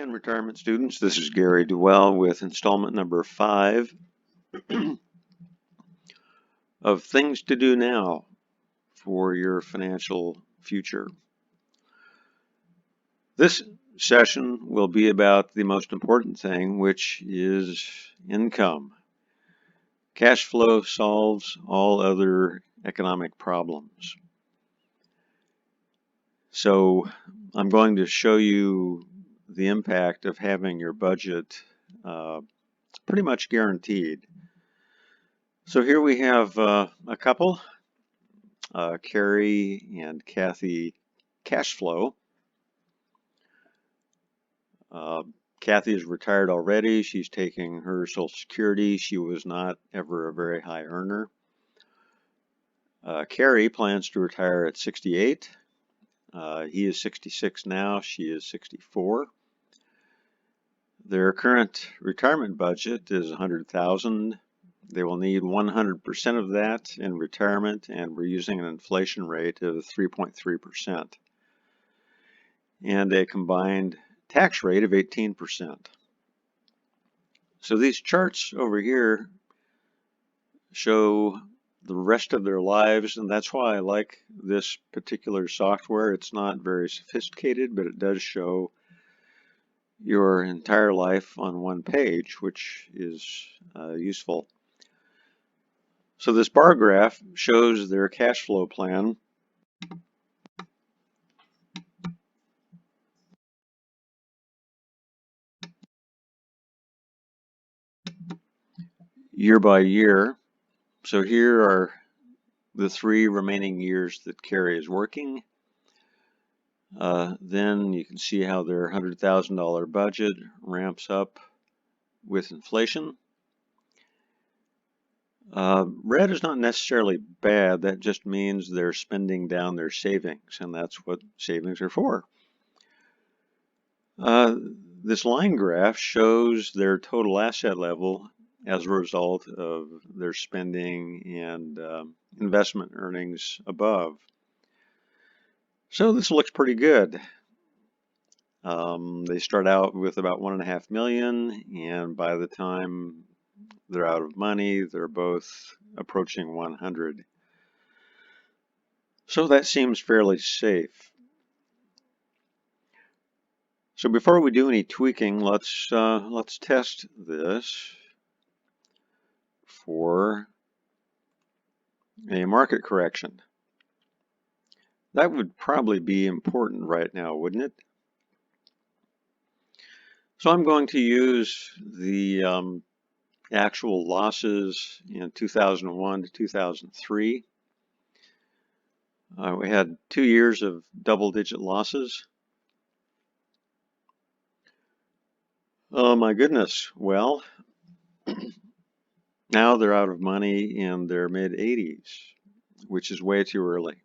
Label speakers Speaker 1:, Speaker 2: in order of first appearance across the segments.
Speaker 1: again, retirement students. This is Gary Duell with installment number 5 of things to do now for your financial future. This session will be about the most important thing, which is income. Cash flow solves all other economic problems. So I'm going to show you the impact of having your budget pretty much guaranteed. So here we have a couple, Carrie and Kathy Cashflow. Kathy is retired already. She's taking her Social Security. She was not ever a very high earner. Carrie plans to retire at 68. He is 66 now. She is 64. Their current retirement budget is $100,000. They will need 100% of that in retirement, and we're using an inflation rate of 3.3% and a combined tax rate of 18%. So these charts over here show the rest of their lives, and that's why I like this particular software. It's not very sophisticated, but it does show your entire life on one page, which is useful. So this bar graph shows their cash flow plan. Year by year. So here are the 3 remaining years that Carrie is working. Then you can see how their $100,000 budget ramps up with inflation. Red is not necessarily bad. That just means they're spending down their savings, and that's what savings are for. This line graph shows their total asset level as a result of their spending and investment earnings above. So this looks pretty good. They start out with about $1.5 million, and by the time they're out of money, they're both approaching 100. So that seems fairly safe. So before we do any tweaking, let's test this for a market correction. That would probably be important right now, wouldn't it? So I'm going to use the actual losses in 2001 to 2003. We had 2 years of double-digit losses. Oh my goodness. Well, now they're out of money in their mid-80s, which is way too early.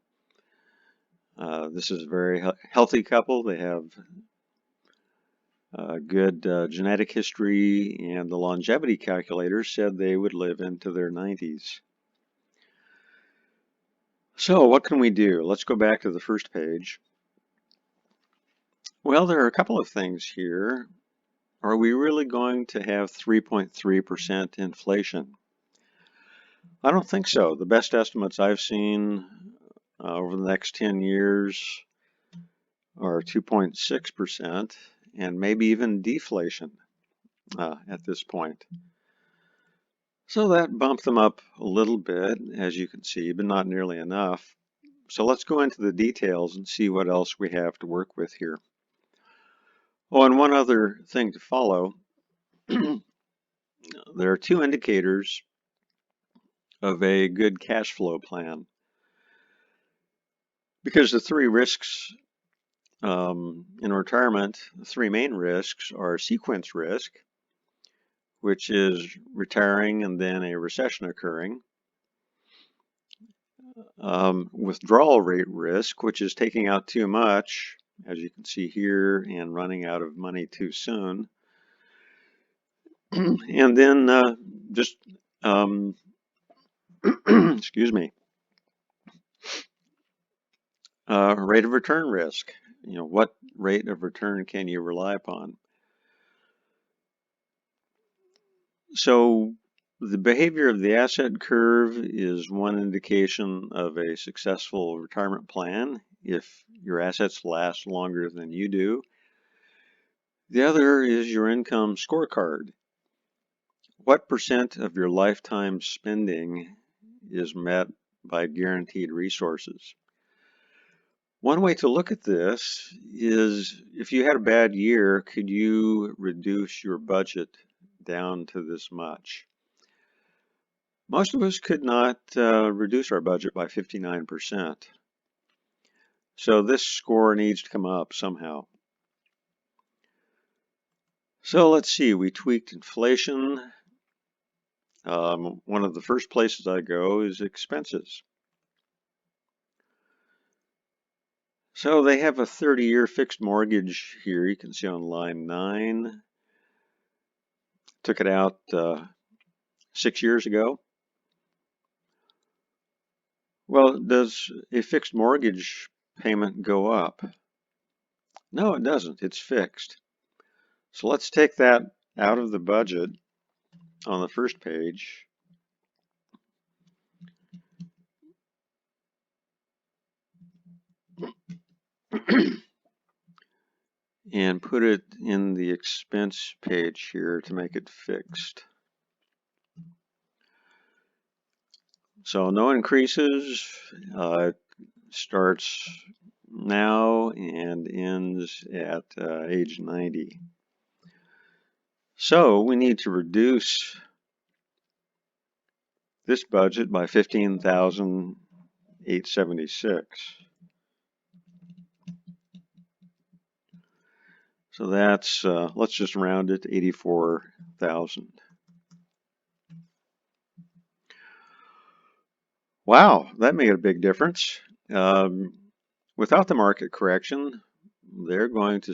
Speaker 1: This is a very healthy couple. They have good genetic history, and the longevity calculator said they would live into their 90s. So what can we do? Let's go back to the first page. Well, there are a couple of things here. Are we really going to have 3.3% inflation? I don't think so. The best estimates I've seen over the next 10 years are 2.6%, and maybe even deflation at this point. So that bumped them up a little bit, as you can see, but not nearly enough. So let's go into the details and see what else we have to work with here. Oh, and one other thing to follow. There are 2 indicators of a good cash flow plan. Because the 3 risks in retirement, the 3 main risks are sequence risk, which is retiring and then a recession occurring. Withdrawal rate risk, which is taking out too much, as you can see here, and running out of money too soon. And then excuse me, rate of return risk. What rate of return can you rely upon? So the behavior of the asset curve is one indication of a successful retirement plan if your assets last longer than you do. The other is your income scorecard. What percent of your lifetime spending is met by guaranteed resources? One way to look at this is if you had a bad year, could you reduce your budget down to this much? Most of us could not reduce our budget by 59%. So this score needs to come up somehow. So let's see, we tweaked inflation. One of the first places I go is expenses. So they have a 30-year fixed mortgage here. You can see on line 9. Took it out 6 years ago. Well, does a fixed mortgage payment go up? No, it doesn't. It's fixed. So let's take that out of the budget on the first page. And put it in the expense page here to make it fixed. So no increases. It starts now and ends at age 90. So we need to reduce this budget by 15,876. So that's, let's just round it to 84,000. Wow, that made a big difference. Without the market correction, they're going to,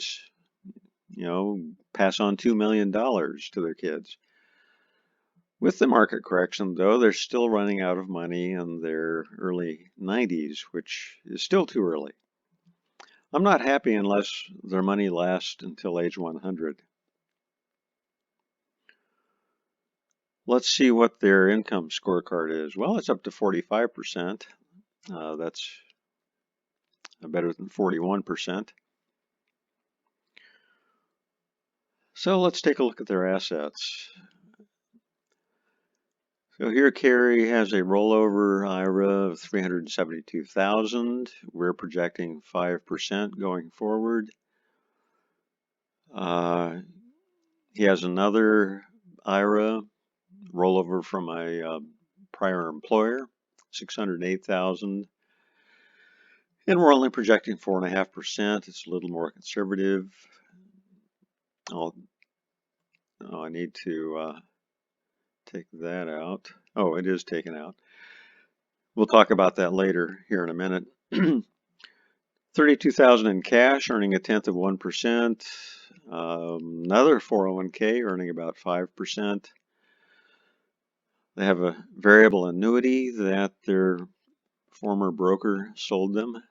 Speaker 1: pass on $2 million to their kids. With the market correction, though, they're still running out of money in their early 90s, which is still too early. I'm not happy unless their money lasts until age 100. Let's see what their income scorecard is. Well, it's up to 45%. That's better than 41%. So let's take a look at their assets. So here Carrie has a rollover IRA of 372,000. We're projecting 5% going forward. He has another IRA rollover from a prior employer, 608,000. And we're only projecting 4.5%. It's a little more conservative. I need to take that out. Oh, it is taken out. We'll talk about that later here in a minute. 32,000 in cash, earning 0.1%. Another 401k earning about 5%. They have a variable annuity that their former broker sold them.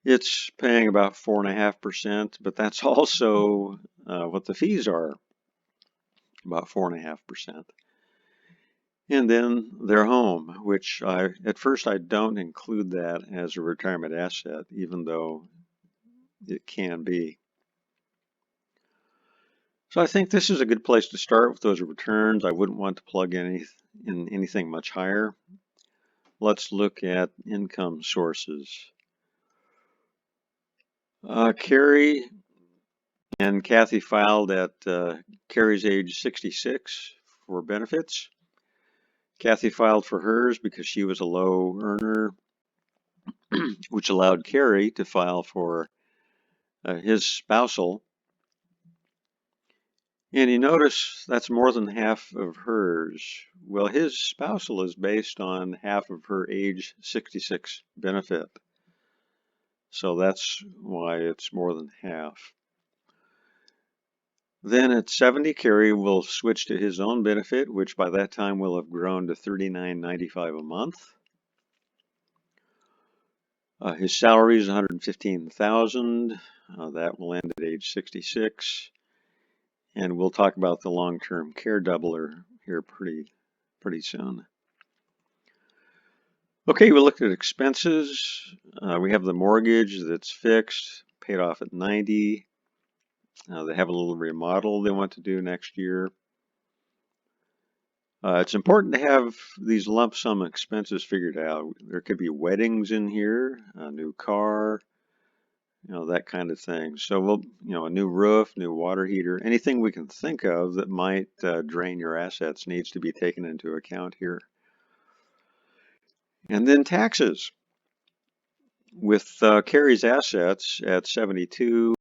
Speaker 1: It's paying about 4.5%, but that's also what the fees are, about 4.5%. And then their home, which at first I don't include that as a retirement asset, even though it can be. So I think this is a good place to start with those returns. I wouldn't want to plug in anything much higher. Let's look at income sources. Carrie and Kathy filed at Carrie's age 66 for benefits. Kathy filed for hers because she was a low earner, which allowed Carrie to file for his spousal. And you notice that's more than half of hers. Well, his spousal is based on half of her age 66 benefit. So that's why it's more than half. Then at 70, Carrie will switch to his own benefit, which by that time will have grown to $39.95 a month. His salary is $115,000. That will end at age 66. And we'll talk about the long-term care doubler here pretty soon. Okay, we looked at expenses. We have the mortgage that's fixed, paid off at 90. They have a little remodel they want to do next year. It's important to have these lump sum expenses figured out. There could be weddings in here, a new car, that kind of thing. So we'll, a new roof, new water heater, anything we can think of that might drain your assets needs to be taken into account here. And then taxes. With Kerry's assets at 72,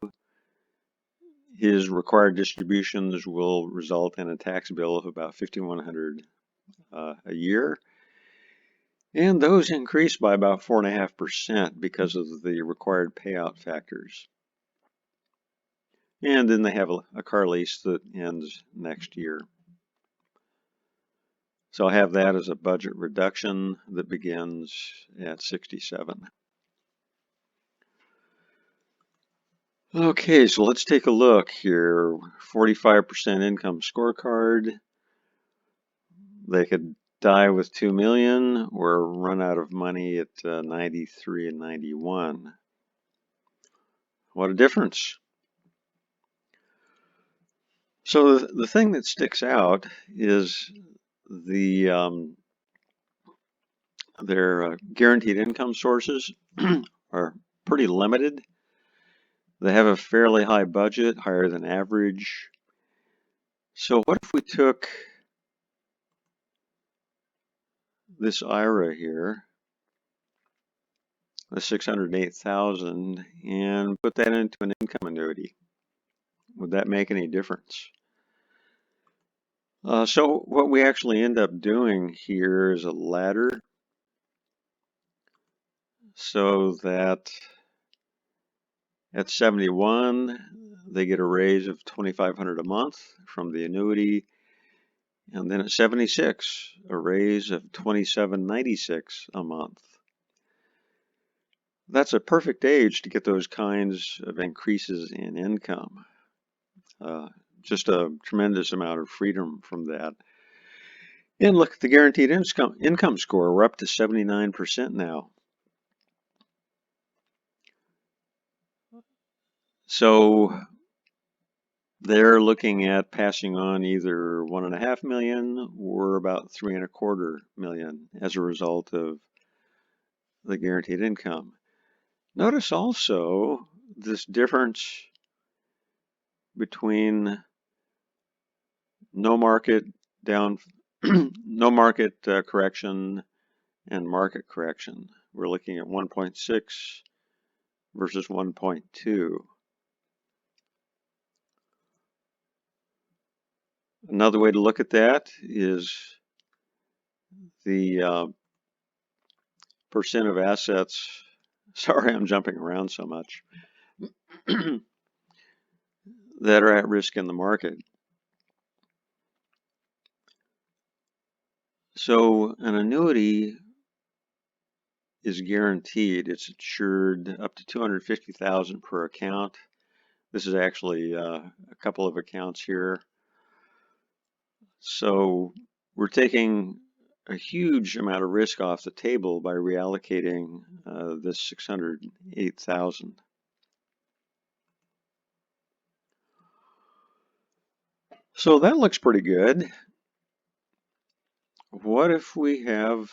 Speaker 1: his required distributions will result in a tax bill of about $5,100 a year. And those increase by about 4.5% because of the required payout factors. And then they have a car lease that ends next year. So I have that as a budget reduction that begins at 67. Okay, so let's take a look here. 45% income scorecard. They could die with 2 million or run out of money at 93 and 91. What a difference. So the thing that sticks out is their guaranteed income sources are pretty limited. They have a fairly high budget, higher than average. So what if we took this IRA here, the 608,000, and put that into an income annuity? Would that make any difference? So what we actually end up doing here is a ladder so that at 71, they get a raise of $2,500 a month from the annuity. And then at 76, a raise of $2,796 a month. That's a perfect age to get those kinds of increases in income. Just a tremendous amount of freedom from that. And look at the guaranteed income score. We're up to 79% now. So they're looking at passing on either 1.5 million or about 3.25 million as a result of the guaranteed income. Notice also this difference between no market down, no market correction and market correction. We're looking at 1.6 versus 1.2. Another way to look at that is the percent of assets. Sorry, I'm jumping around so much. That are at risk in the market. So an annuity is guaranteed. It's insured up to $250,000 per account. This is actually a couple of accounts here. So we're taking a huge amount of risk off the table by reallocating this 608,000. So that looks pretty good. What if we have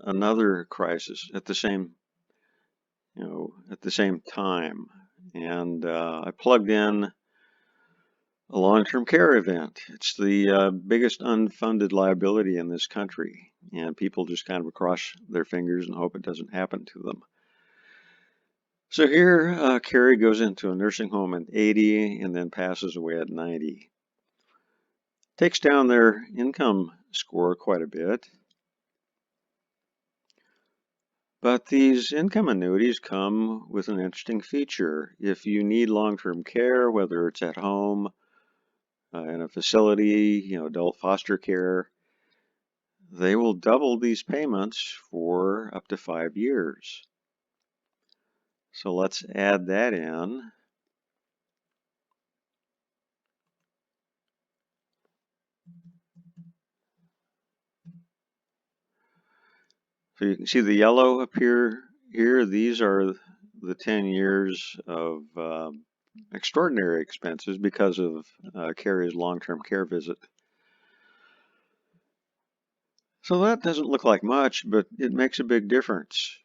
Speaker 1: another crisis at the same, at the same time? And I plugged in a long-term care event. It's the biggest unfunded liability in this country, and people just kind of cross their fingers and hope it doesn't happen to them. So here, Carrie goes into a nursing home at 80 and then passes away at 90. Takes down their income score quite a bit. But these income annuities come with an interesting feature. If you need long-term care, whether it's at home, in a facility, adult foster care, they will double these payments for up to 5 years. So let's add that in. So you can see the yellow appear here. These are the 10 years of extraordinary expenses because of Carrie's long-term care visit. So that doesn't look like much, but it makes a big difference.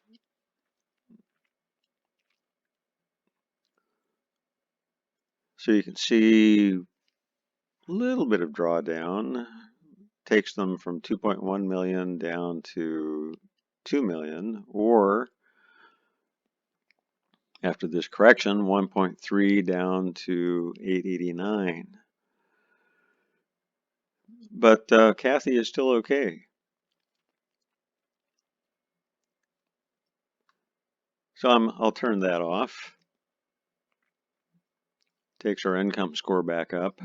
Speaker 1: So you can see a little bit of drawdown takes them from 2.1 million down to 2 million, or after this correction, 1.3 down to 889. But Kathy is still okay. So I'll turn that off. Takes our income score back up.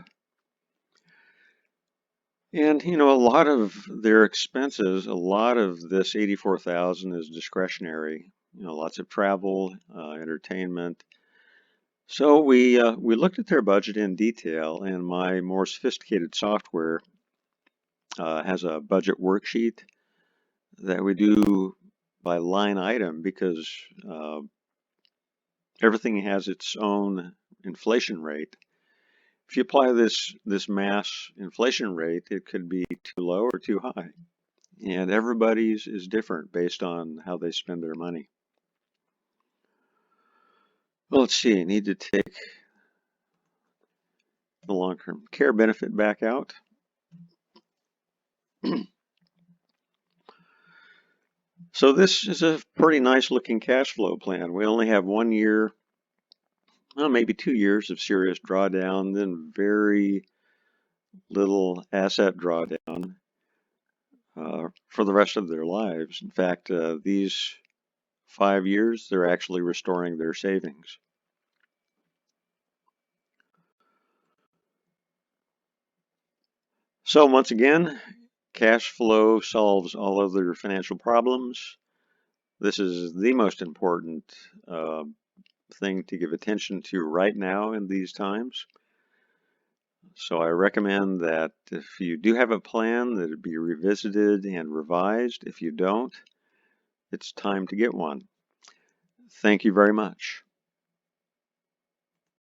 Speaker 1: And a lot of their expenses, a lot of this 84,000 is discretionary. Lots of travel, entertainment. So we looked at their budget in detail, and my more sophisticated software has a budget worksheet that we do by line item because everything has its own inflation rate. If you apply this mass inflation rate, it could be too low or too high. And everybody's is different based on how they spend their money. Well, let's see, I need to take the long-term care benefit back out. So this is a pretty nice looking cash flow plan. We only have 1 year, well, maybe 2 years of serious drawdown, then very little asset drawdown for the rest of their lives. In fact, these 5 years, they're actually restoring their savings. So once again, cash flow solves all of their financial problems. This is the most important thing to give attention to right now in these times. So I recommend that if you do have a plan, that it be revisited and revised. If you don't, it's time to get one. Thank you very much.